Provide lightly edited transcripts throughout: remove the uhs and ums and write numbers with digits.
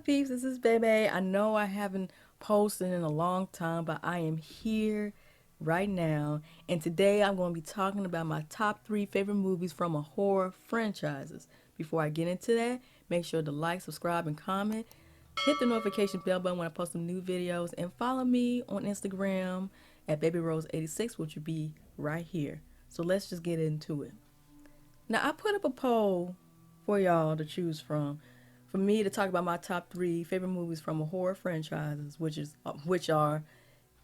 peeps? This is Bebe. I know I haven't posted in a long time, but I am here right now. And today I'm going to be talking about my top 3 favorite movies from a horror franchises. Before I get into that, make sure to like, subscribe, and comment. Hit the notification bell button when I post some new videos. And follow me on Instagram at BabyRose86, which will be right here. So let's just get into it. Now, I put up a poll for y'all to choose from, for me to talk about my top 3 favorite movies from a horror franchises, which are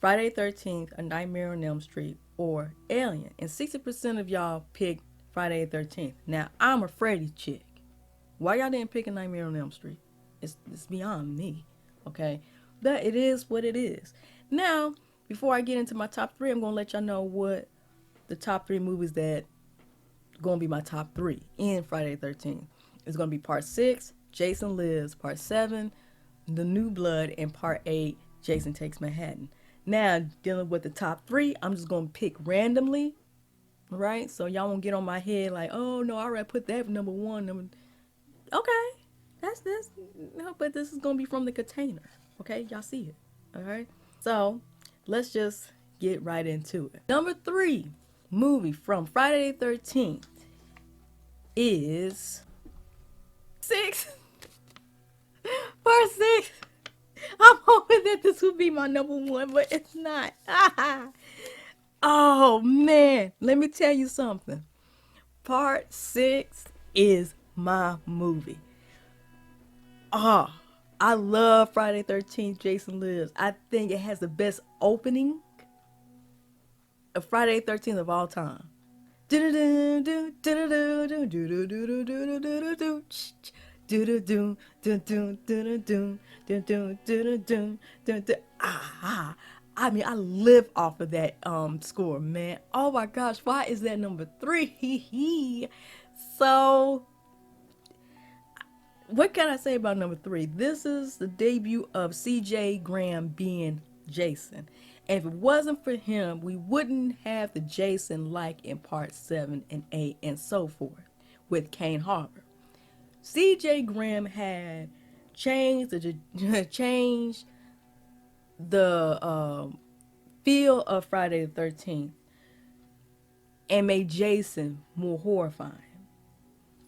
Friday 13th, A Nightmare on Elm Street, or Alien. And 60% of y'all picked Friday 13th. Now, I'm a Freddy chick. Why y'all didn't pick A Nightmare on Elm Street? It's beyond me, okay? But it is what it is. Now, before I get into my top 3, I'm going to let y'all know what the top 3 movies that going to be my top 3 in Friday the 13th. It's going to be part 6, Jason Lives, part 7, The New Blood, and part 8, Jason Takes Manhattan. Now, dealing with the top 3, I'm just going to pick randomly, right? So y'all won't get on my head like, oh no, I already put that number 1. Okay, that's this. No, but this is going to be from the container, okay? Y'all see it, all right? So let's just get right into it. Number 3 movie from Friday the 13th is 6. Part 6. I'm hoping that this would be my number 1, but it's not. Oh man, let me tell you something. Part 6 is my movie. Oh, I love Friday the 13th, Jason Lives. I think it has the best opening of Friday the 13th of all time. I mean, I live off of that score, man. Oh my gosh, why is that number 3? So, what can I say about number 3? This is the debut of C.J. Graham being Jason. And if it wasn't for him, we wouldn't have the Jason like in part 7 and 8 and so forth with Kane Harbor. C.J. Graham had changed the feel of Friday the 13th and made Jason more horrifying.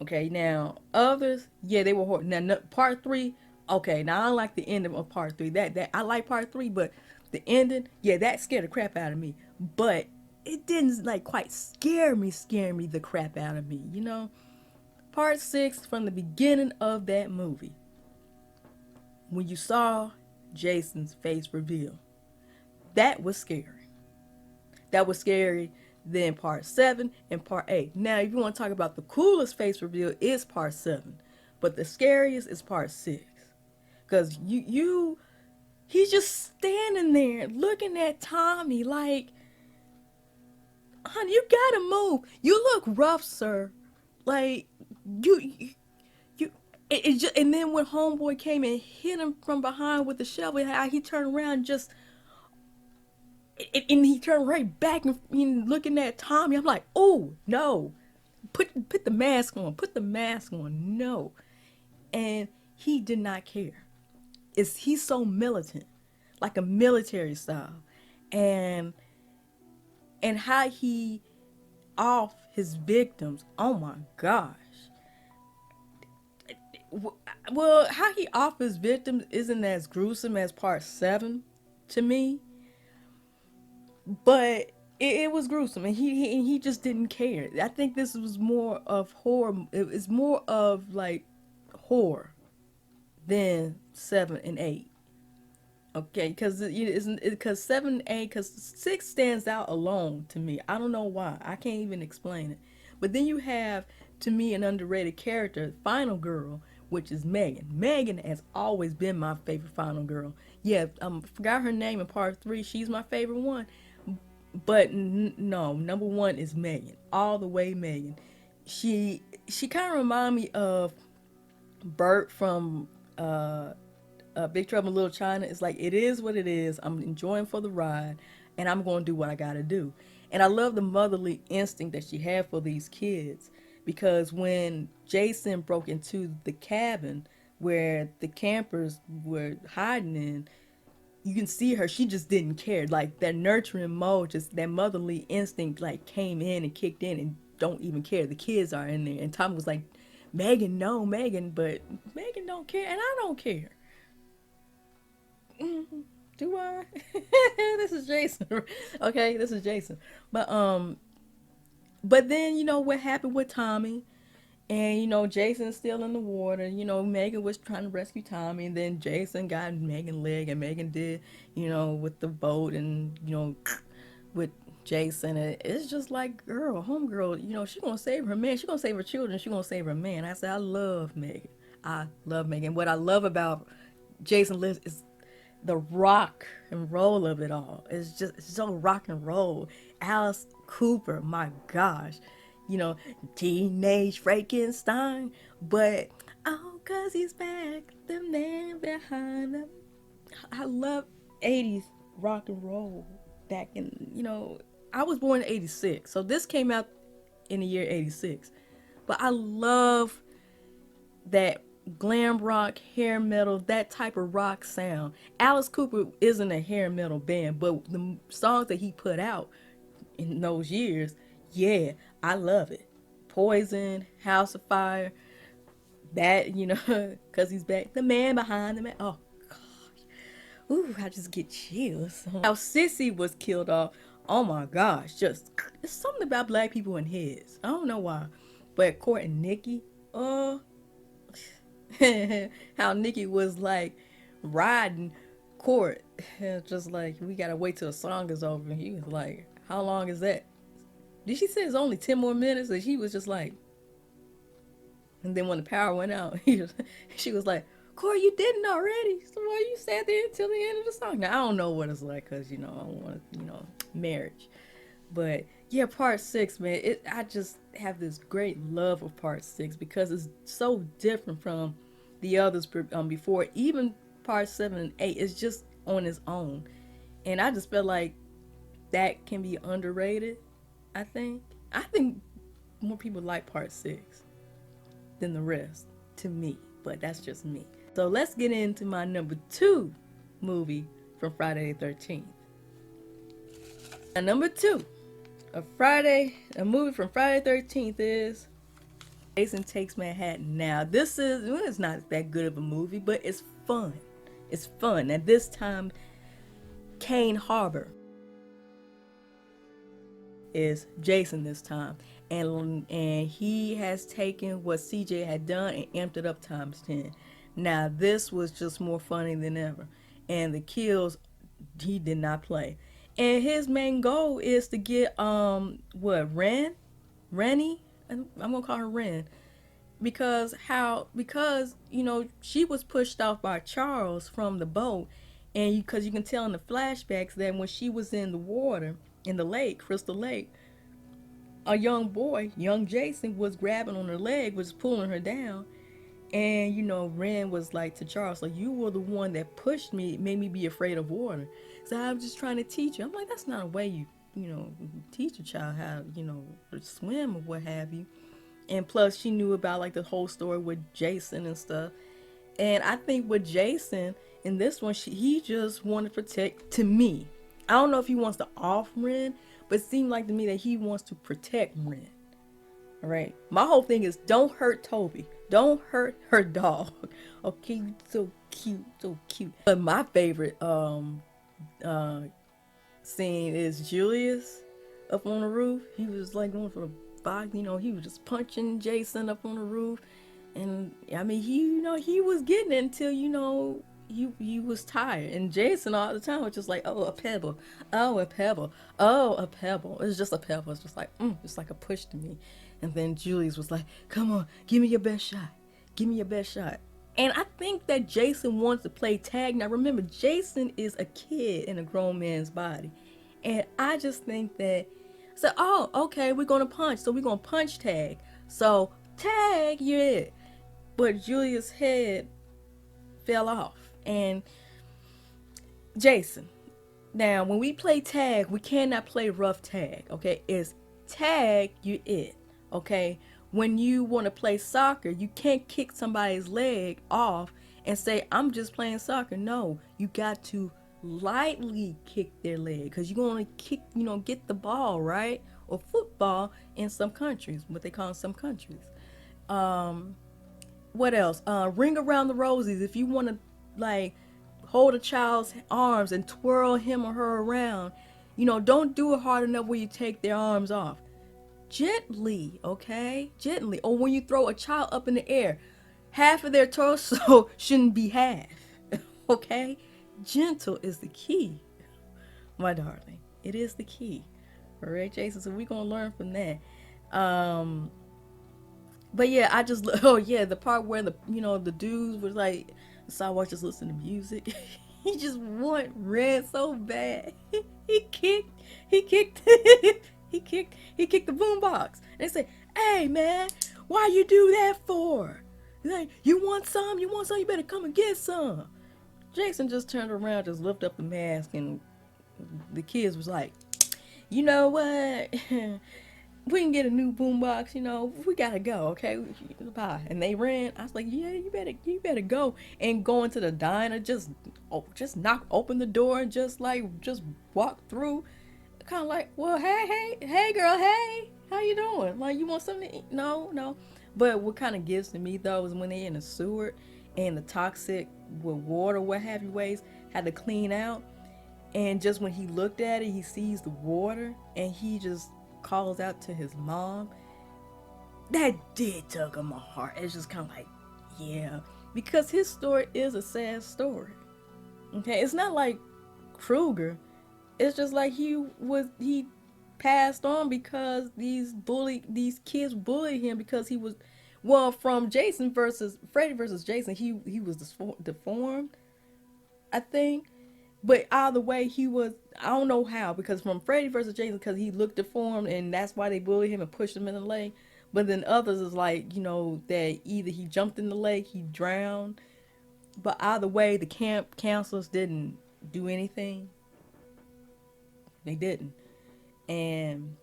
Okay, now others, yeah, they were horror. Now part 3, okay, now I like the ending of part 3. That I like part 3, but the ending, yeah, that scared the crap out of me. But it didn't like quite scare me the crap out of me, you know? Part 6, from the beginning of that movie, when you saw Jason's face reveal, that was scary. That was scary than part 7 and part 8. Now, if you want to talk about the coolest face reveal, is part 7. But the scariest is part 6. Because he's just standing there looking at Tommy like, honey, you gotta move. You look rough, sir. Like, it just, and then when homeboy came and hit him from behind with the shovel, how he turned around just, and he turned right back and looking at Tommy. I'm like, oh no, put the mask on, put the mask on, no. And he did not care. He's so militant, like a military style, and how he off his victims. Oh my gosh. Well, how he off his victims isn't as gruesome as part 7 to me, but it was gruesome, and he just didn't care. I think this was more of horror. It's more of like horror than 7 and 8. Okay, because 7 and 8, because 6 stands out alone to me. I don't know why. I can't even explain it. But then you have, to me, an underrated character, Final Girl, which is Megan. Megan has always been my favorite Final Girl. Yeah, forgot her name in part 3. She's my favorite one. But no, number 1 is Megan. All the way Megan. She kind of remind me of Bert from Big Trouble in Little China. It's like, it is what it is. I'm enjoying for the ride, and I'm going to do what I got to do. And I love the motherly instinct that she had for these kids, because when Jason broke into the cabin where the campers were hiding in. You can see her, she just didn't care. Like that nurturing mode, just that motherly instinct like came in and kicked in and don't even care. The kids are in there. And Tommy was like, Megan, no, Megan, but Megan don't care and I don't care. Do I? This is Jason. Okay, this is Jason. But then you know what happened with Tommy, and you know Jason's still in the water. You know Megan was trying to rescue Tommy, and then Jason got Megan's leg, and Megan did you know with the boat, and you know with Jason. And it's just like girl, homegirl. You know she gonna save her man. She gonna save her children. She gonna save her man. I said I love Megan. I love Megan. What I love about Jason Lives is the rock and roll of it all. It's so rock and roll. Alice Cooper, my gosh, you know, teenage Frankenstein, but oh, cause he's back, the man behind him. I love 80s rock and roll back in, you know, I was born in 86, so this came out in the year 86, but I love that glam rock, hair metal, that type of rock sound. Alice Cooper isn't a hair metal band, but the songs that he put out in those years, yeah, I love it. Poison, House of Fire, that, you know, because he's back. The man behind the man. Oh, gosh. Ooh, I just get chills. How Sissy was killed off. Oh, my gosh. Just, there's something about black people in his. I don't know why. But Court and Nikki, oh, how Nikki was like riding Court, just like we gotta wait till the song is over. He was like, "How long is that?" Did she say it's only 10 more minutes? And she was just like, and then when the power went out, she was like, "Court, you didn't already. So why you sat there until the end of the song?" Now I don't know what it's like, cause you know I don't want marriage, but yeah, part 6, man. I just have this great love of part 6 because it's so different from the others before. Even part 7 and 8 is just on its own, and I just feel like that can be underrated. I think more people like part 6 than the rest, to me, but that's just me. So let's get into my number 2 movie from Friday the 13th. And number 2. A movie from Friday the 13th is Jason Takes Manhattan. Now, it's not that good of a movie, but it's fun. It's fun. And this time, Kane Harbor is Jason this time. And he has taken what CJ had done and amped it up times 10. Now, this was just more funny than ever. And the kills, he did not play. And his main goal is to get Rennie, I'm gonna call her Ren, because you know she was pushed off by Charles from the boat, and because you can tell in the flashbacks that when she was in the water in the lake, Crystal Lake, a young Jason was grabbing on her leg, was pulling her down. And you know, Ren was like to Charles, like, you were the one that pushed me, made me be afraid of water. So I'm just trying to teach you. I'm like, that's not a way you teach a child how, to swim or what have you. And plus she knew about like the whole story with Jason and stuff. And I think with Jason in this one, he just wanted to protect, to me. I don't know if he wants to off Ren, but it seemed like to me that he wants to protect Ren. All right. My whole thing is don't hurt Toby. Don't hurt her dog. Okay, so cute, so cute. But my favorite scene is Julius up on the roof. He was like going for the box, he was just punching Jason up on the roof. And I mean, he was getting it until, he was tired. And Jason all the time was just like, oh, a pebble. Oh, a pebble. Oh, a pebble. It's just a pebble. It's just like, it's like a push to me. And then Julius was like, come on, give me your best shot. Give me your best shot. And I think that Jason wants to play tag. Now remember, Jason is a kid in a grown man's body. And I just think that, so, oh, okay, we're going to punch. So we're going to punch tag. So tag, you're it. But Julius' head fell off. And Jason, now when we play tag, we cannot play rough tag, okay? It's tag, you it, okay? when you want to play soccer, you can't kick somebody's leg off and say, I'm just playing soccer. No, you got to lightly kick their leg because you're going to kick, get the ball, right? Or football in some countries, what they call in some countries. Um, what else? Ring around the rosies. If you want to, like, hold a child's arms and twirl him or her around, don't do it hard enough where you take their arms off. Gently, okay? Gently. Or when you throw a child up in the air, half of their torso shouldn't be half, okay? Gentle is the key, my darling. It is the key. All right, Jason. So we're gonna learn from that. Um, but yeah, oh yeah, the part where the dudes was like, the sidewalk just listening to music. He just ran so bad. He kicked, he kicked, he kicked the boombox. And they say, "Hey man, why you do that for? Like, you want some? You want some? You better come and get some." Jason just turned around, just lifted up the mask, and the kids was like, "You know what? We can get a new boombox. We gotta go. Okay, bye." And they ran. I was like, "Yeah, you better go." And go into the diner, just knock open the door and just walk through. Kind of like, well, hey, girl, hey, how you doing? Like, you want something to eat? No, no. But what kind of gives to me though is when they in the sewer and the toxic with water, what have you, waste had to clean out. And just when he looked at it, he sees the water and he just calls out to his mom. That did tug on my heart. It's just kind of like, yeah, because his story is a sad story. Okay, it's not like Kruger. It's just like he passed on because these kids bullied him because he was, well, from Jason versus Freddy versus Jason, he was deformed, I think. But either way, he was, I don't know how, because from Freddy versus Jason, because he looked deformed and that's why they bullied him and pushed him in the lake. But then others is like, that either he jumped in the lake, he drowned. But either way, the camp counselors didn't do anything. They didn't. And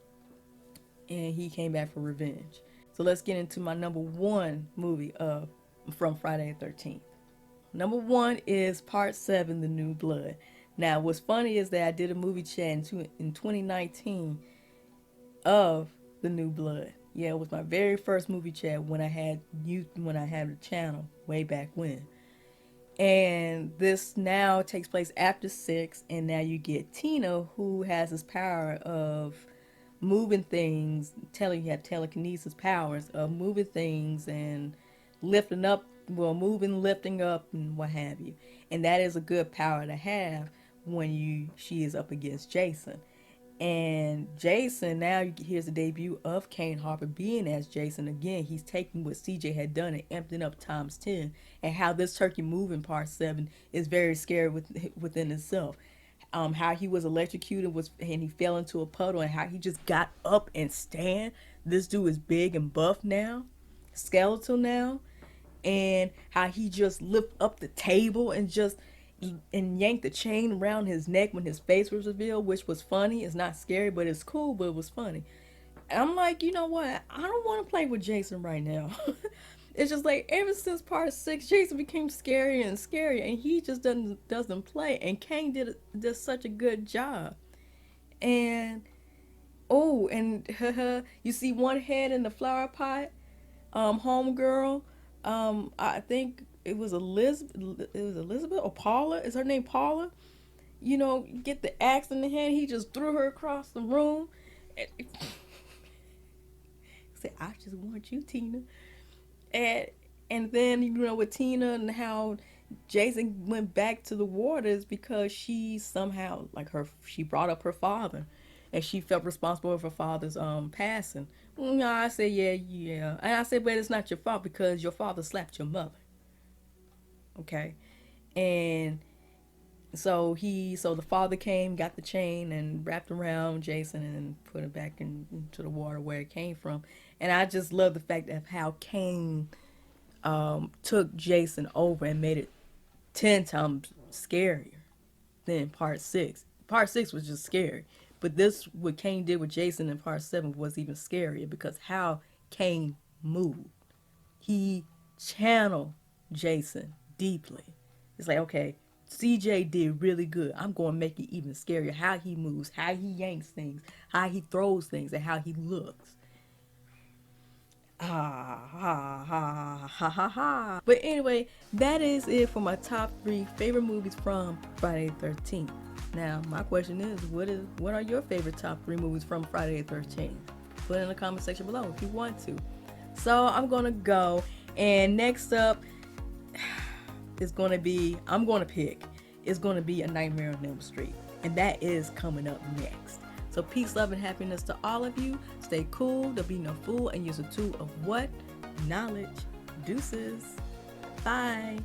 he came back for revenge. So let's get into my number one movie from Friday the 13th. Number one is Part 7, The New Blood. Now, what's funny is that I did a movie chat in 2019 of The New Blood. Yeah, it was my very first movie chat when I had a channel way back when. And this now takes place after 6, and now you get Tina, who has this power of moving things, you have telekinesis powers of moving things and lifting up, well, moving, lifting up, and what have you. And that is a good power to have when she is up against Jason. And Jason, now here's the debut of Kane Harper being as Jason again. He's taking what CJ had done and emptying up times 10. And how this turkey moving Part 7 is very scary within itself. How he was electrocuted and he fell into a puddle, and how he just got up and stand. This dude is big and buff now, skeletal now, and how he just lift up the table and yanked the chain around his neck when his face was revealed, which was funny. It's not scary, but it's cool, but it was funny. And I'm like, you know what? I don't want to play with Jason right now. It's just like ever since Part 6, Jason became scarier and scarier, and he just doesn't play. And Kane did such a good job. And oh, and you see one head in the flower pot, homegirl. I think it was Elizabeth. It was Elizabeth or Paula. Is her name Paula? Get the axe in the hand. He just threw her across the room. Said, "I just want you, Tina." And then with Tina and how Jason went back to the waters because she somehow she brought up her father, and she felt responsible for her father's passing. No, I said yeah, and I said, but it's not your fault because your father slapped your mother. Okay, and so the father came, got the chain, and wrapped around Jason and put it back into the water where it came from. And I just love the fact of how Kane took Jason over and made it 10 times scarier than Part 6. Part 6 was just scary, but what Kane did with Jason in Part 7 was even scarier because how Kane moved. He channeled Jason deeply. It's like, okay, CJ did really good. I'm going to make it even scarier. How he moves, how he yanks things, how he throws things, and how he looks. Ha ha ha ha ha ha. But anyway, that is it for my top 3 favorite movies from Friday the 13th. Now, my question is, what are your favorite top 3 movies from Friday the 13th? Put it in the comment section below if you want to. So I'm gonna go, and next up is gonna be A Nightmare on Elm Street, and that is coming up next. So peace, love, and happiness to all of you. Stay cool, don't be no fool, and use a tool of what? Knowledge. Deuces. Bye.